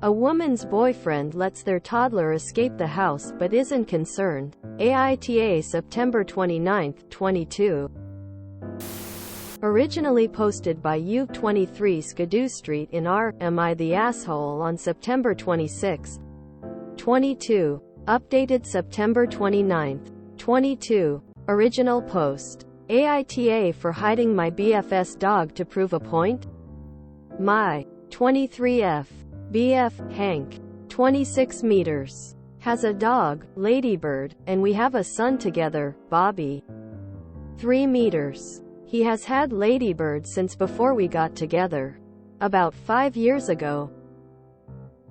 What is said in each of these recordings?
A woman's boyfriend lets their toddler escape the house but isn't concerned. AITA September 29, 22. Originally posted by U23 Skidoo Street in R. Am I the Asshole on September 26, 22. Updated September 29, 22. Original post. AITA for hiding my BF's dog to prove a point? My 23F. BF, Hank, 26 meters, has a dog, Ladybird, and we have a son together, Bobby, 3 meters. He has had Ladybird since before we got together. About 5 years ago.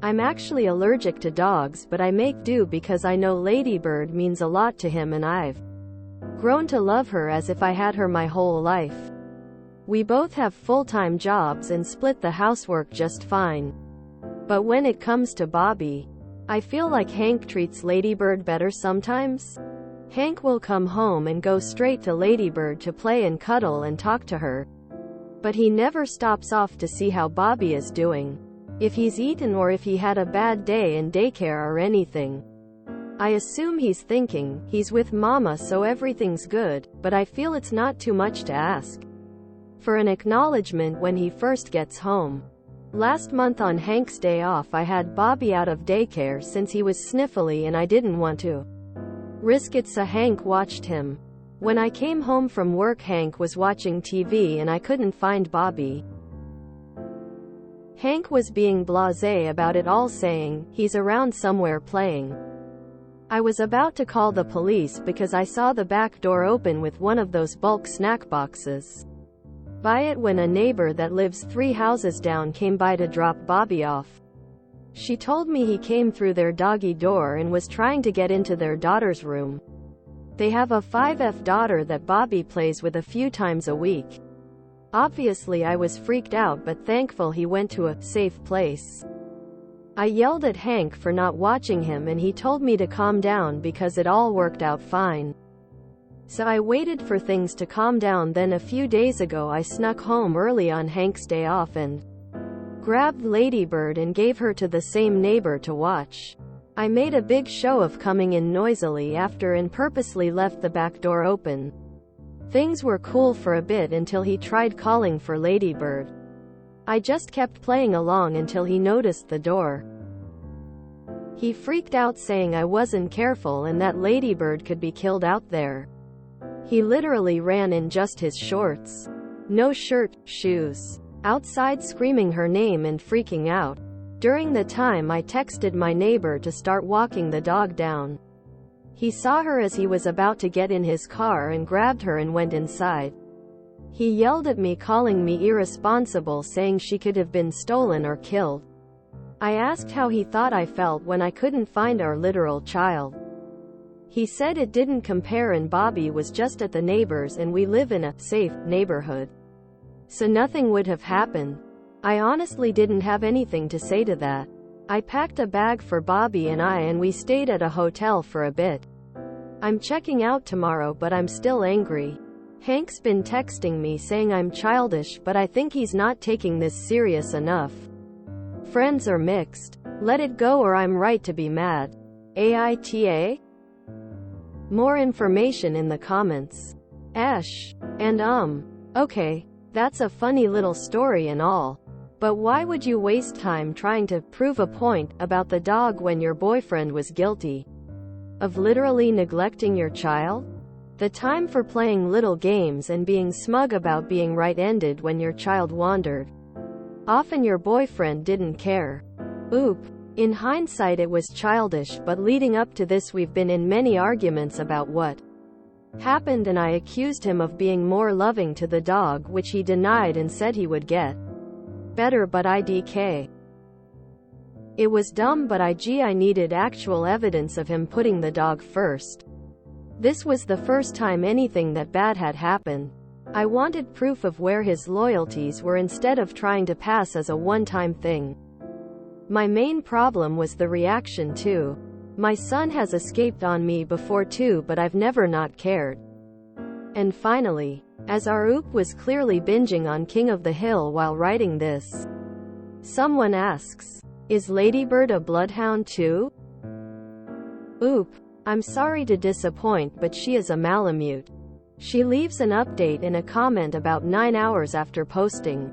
I'm actually allergic to dogs, but I make do because I know Ladybird means a lot to him and I've grown to love her as if I had her my whole life. We both have full-time jobs and split the housework just fine. But when it comes to Bobby, I feel like Hank treats Ladybird better sometimes. Hank will come home and go straight to Ladybird to play and cuddle and talk to her. But he never stops off to see how Bobby is doing, if he's eaten or if he had a bad day in daycare or anything. I assume he's thinking, he's with Mama so everything's good, but I feel it's not too much to ask for an acknowledgement when he first gets home. Last month on Hank's day off I had Bobby out of daycare since he was sniffly and I didn't want to risk it, so Hank watched him. When I came home from work Hank was watching TV and I couldn't find Bobby. Hank was being blasé about it all, saying, he's around somewhere playing. I was about to call the police because I saw the back door open with one of those bulk snack boxes by it when a neighbor that lives 3 houses down came by to drop Bobby off. She told me he came through their doggy door and was trying to get into their daughter's room. They have a 5F daughter that Bobby plays with a few times a week. Obviously I was freaked out but thankful he went to a safe place. I yelled at Hank for not watching him and he told me to calm down because it all worked out fine. So I waited for things to calm down. Then a few days ago I snuck home early on Hank's day off and grabbed Ladybird and gave her to the same neighbor to watch. I made a big show of coming in noisily after and purposely left the back door open. Things were cool for a bit until he tried calling for Ladybird. I just kept playing along until he noticed the door. He freaked out saying I wasn't careful and that Ladybird could be killed out there. He literally ran in just his shorts, no shirt, shoes, outside screaming her name and freaking out. During the time I texted my neighbor to start walking the dog down. He saw her as he was about to get in his car and grabbed her and went inside. He yelled at me, calling me irresponsible, saying she could have been stolen or killed. I asked how he thought I felt when I couldn't find our literal child. He said it didn't compare and Bobby was just at the neighbors and we live in a safe neighborhood, so nothing would have happened. I honestly didn't have anything to say to that. I packed a bag for Bobby and we stayed at a hotel for a bit. I'm checking out tomorrow but I'm still angry. Hank's been texting me saying I'm childish, but I think he's not taking this serious enough. Friends are mixed. Let it go or I'm right to be mad. AITA? More information in the comments. And okay, that's a funny little story and all. But why would you waste time trying to prove a point about the dog when your boyfriend was guilty of literally neglecting your child? The time for playing little games and being smug about being right ended when your child wandered off and your boyfriend didn't care. Oop. In hindsight it was childish, but leading up to this we've been in many arguments about what happened and I accused him of being more loving to the dog, which he denied and said he would get better, but IDK. It was dumb, but I needed actual evidence of him putting the dog first. This was the first time anything that bad had happened. I wanted proof of where his loyalties were instead of trying to pass as a one-time thing. My main problem was the reaction too. My son has escaped on me before too, but I've never not cared. And finally, as our oop was clearly binging on King of the Hill while writing this, someone asks, Is Ladybird a bloodhound too? Oop. I'm sorry to disappoint, but she is a Malamute. She leaves an update in a comment about 9 hours after posting.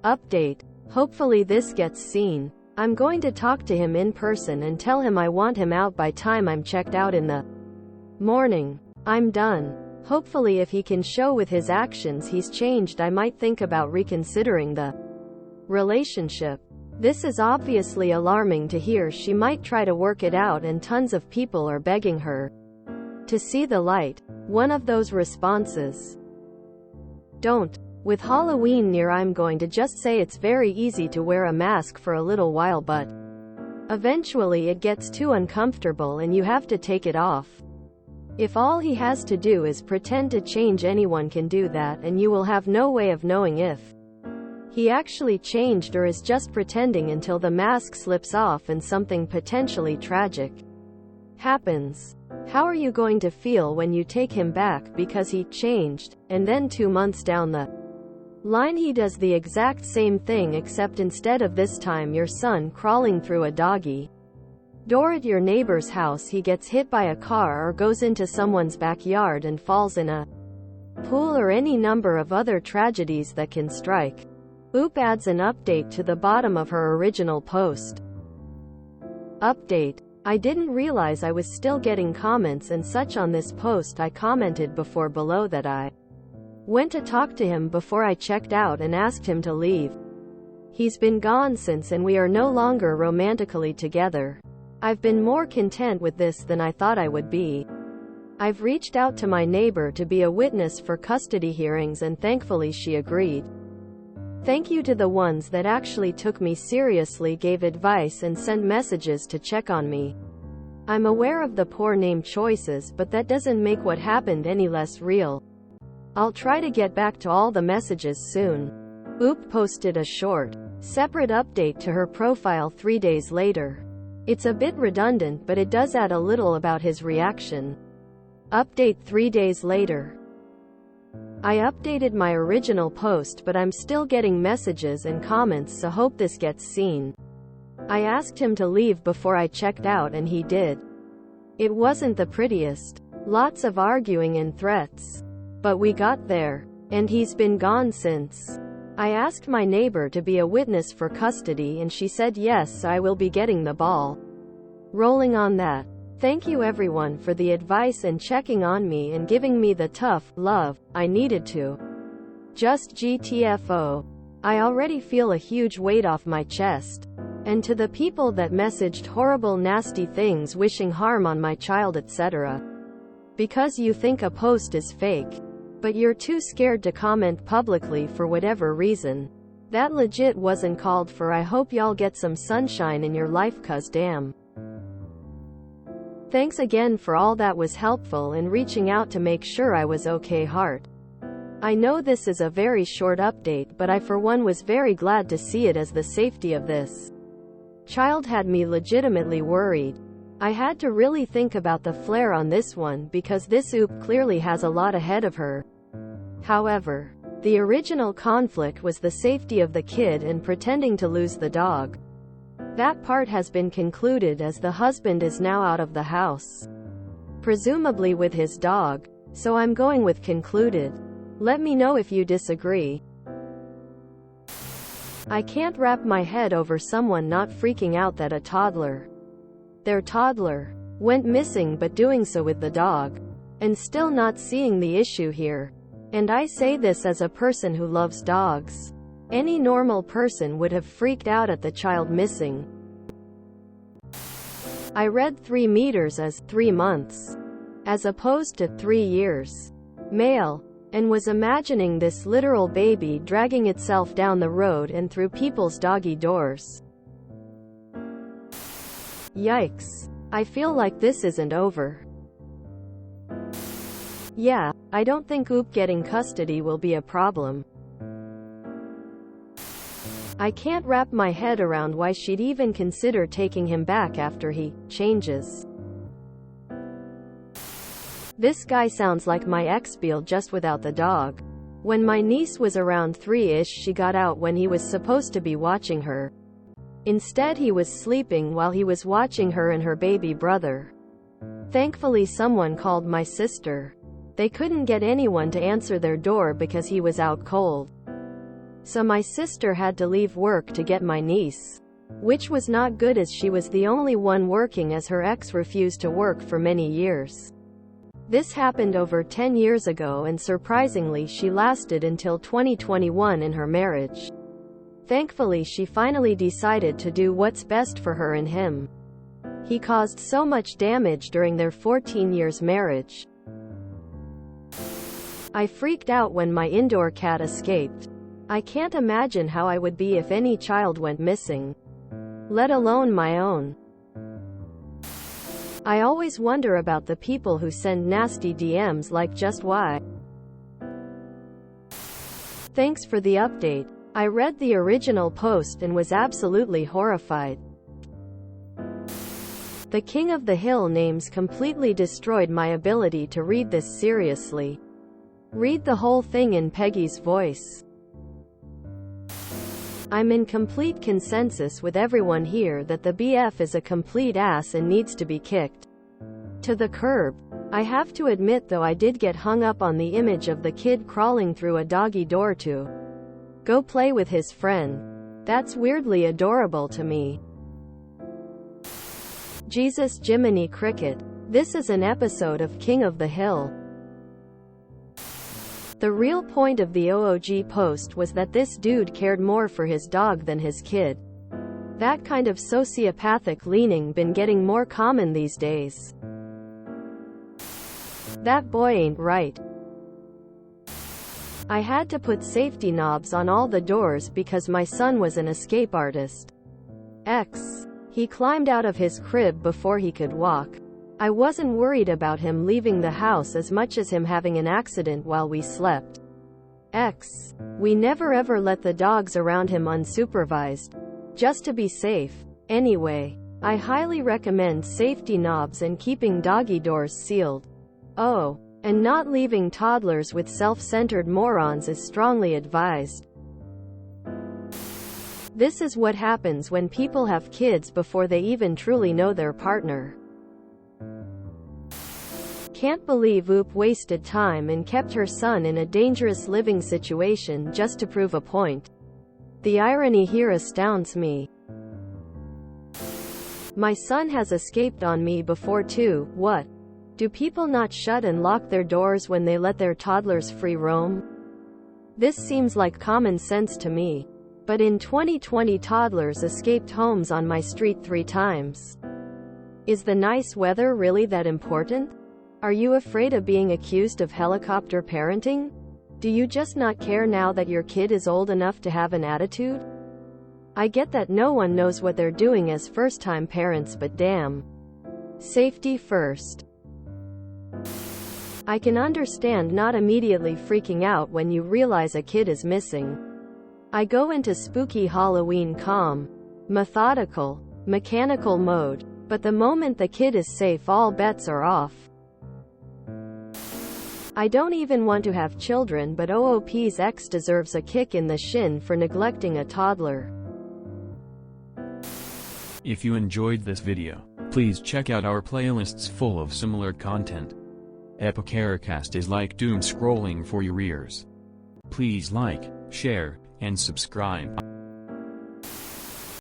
Update. Hopefully this gets seen. I'm going to talk to him in person and tell him I want him out by time I'm checked out in the morning. I'm done. Hopefully if he can show with his actions he's changed, I might think about reconsidering the relationship. This is obviously alarming to hear. She might try to work it out and tons of people are begging her to see the light. One of those responses. Don't. With Halloween near, I'm going to just say it's very easy to wear a mask for a little while, but eventually it gets too uncomfortable and you have to take it off. If all he has to do is pretend to change, anyone can do that, and you will have no way of knowing if he actually changed or is just pretending until the mask slips off and something potentially tragic happens. How are you going to feel when you take him back because he changed, and then 2 months down the line he does the exact same thing, except instead of this time your son crawling through a doggy door at your neighbor's house, he gets hit by a car or goes into someone's backyard and falls in a pool, or any number of other tragedies that can strike. Oop adds an update to the bottom of her original post. Update. I didn't realize I was still getting comments and such on this post. I commented before below that I went to talk to him before I checked out and asked him to leave. He's been gone since and we are no longer romantically together. I've been more content with this than I thought I would be. I've reached out to my neighbor to be a witness for custody hearings and thankfully she agreed. Thank you to the ones that actually took me seriously, gave advice and sent messages to check on me. I'm aware of the poor name choices, but that doesn't make what happened any less real. I'll try to get back to all the messages soon. Oop posted a short, separate update to her profile 3 days later. It's a bit redundant, but it does add a little about his reaction. Update 3 days later. I updated my original post, but I'm still getting messages and comments, so hope this gets seen. I asked him to leave before I checked out and he did. It wasn't the prettiest. Lots of arguing and threats. But we got there. And he's been gone since. I asked my neighbor to be a witness for custody and she said yes, so I will be getting the ball rolling on that. Thank you everyone for the advice and checking on me and giving me the tough love I needed to. Just GTFO. I already feel a huge weight off my chest. And to the people that messaged horrible nasty things wishing harm on my child etc. Because you think a post is fake. But you're too scared to comment publicly for whatever reason. That legit wasn't called for. I hope y'all get some sunshine in your life, cuz damn. Thanks again for all that was helpful in reaching out to make sure I was okay, heart. I know this is a very short update, but I for one was very glad to see it, as the safety of this child had me legitimately worried. I had to really think about the flare on this one because this oop clearly has a lot ahead of her. However, the original conflict was the safety of the kid and pretending to lose the dog. That part has been concluded as the husband is now out of the house. Presumably with his dog. So I'm going with concluded. Let me know if you disagree. I can't wrap my head over someone not freaking out that a toddler, their toddler, went missing, but doing so with the dog. And still not seeing the issue here. And I say this as a person who loves dogs. Any normal person would have freaked out at the child missing. I read 3 meters as 3 months, as opposed to 3 years. Male. And was imagining this literal baby dragging itself down the road and through people's doggy doors. Yikes. I feel like this isn't over. Yeah, I don't think oop getting custody will be a problem. I can't wrap my head around why she'd even consider taking him back after he changes. This guy sounds like my ex-Beal, just without the dog. When my niece was around 3-ish, she got out when he was supposed to be watching her. Instead, he was sleeping while he was watching her and her baby brother. Thankfully, someone called my sister. They couldn't get anyone to answer their door because he was out cold. So my sister had to leave work to get my niece. Which was not good, as she was the only one working, as her ex refused to work for many years. This happened over 10 years ago, and surprisingly she lasted until 2021 in her marriage. Thankfully, she finally decided to do what's best for her and him. He caused so much damage during their 14 years marriage. I freaked out when my indoor cat escaped. I can't imagine how I would be if any child went missing, let alone my own. I always wonder about the people who send nasty DMs, like, just why? Thanks for the update. I read the original post and was absolutely horrified. The King of the Hill names completely destroyed my ability to read this seriously. Read the whole thing in Peggy's voice. I'm in complete consensus with everyone here that the BF is a complete ass and needs to be kicked to the curb. I have to admit though, I did get hung up on the image of the kid crawling through a doggy door to go play with his friend. That's weirdly adorable to me. Jesus Jiminy Cricket. This is an episode of King of the Hill. The real point of the OOG post was that this dude cared more for his dog than his kid. That kind of sociopathic leaning been getting more common these days. That boy ain't right. I had to put safety knobs on all the doors because my son was an escape artist. He climbed out of his crib before he could walk. I wasn't worried about him leaving the house as much as him having an accident while we slept. We never ever let the dogs around him unsupervised, just to be safe. Anyway, I highly recommend safety knobs and keeping doggy doors sealed. Oh, and not leaving toddlers with self-centered morons is strongly advised. This is what happens when people have kids before they even truly know their partner. Can't believe Oop wasted time and kept her son in a dangerous living situation just to prove a point. The irony here astounds me. My son has escaped on me before too. What? Do people not shut and lock their doors when they let their toddlers free roam? This seems like common sense to me. But in 2020, toddlers escaped homes on my street 3 times. Is the nice weather really that important? Are you afraid of being accused of helicopter parenting? Do you just not care now that your kid is old enough to have an attitude? I get that no one knows what they're doing as first-time parents, but damn. Safety first. I can understand not immediately freaking out when you realize a kid is missing. I go into spooky Halloween calm, methodical, mechanical mode. But the moment the kid is safe, all bets are off. I don't even want to have children, but OOP's ex deserves a kick in the shin for neglecting a toddler. If you enjoyed this video, please check out our playlists full of similar content. Epicaricast is like doom scrolling for your ears. Please like, share, and subscribe.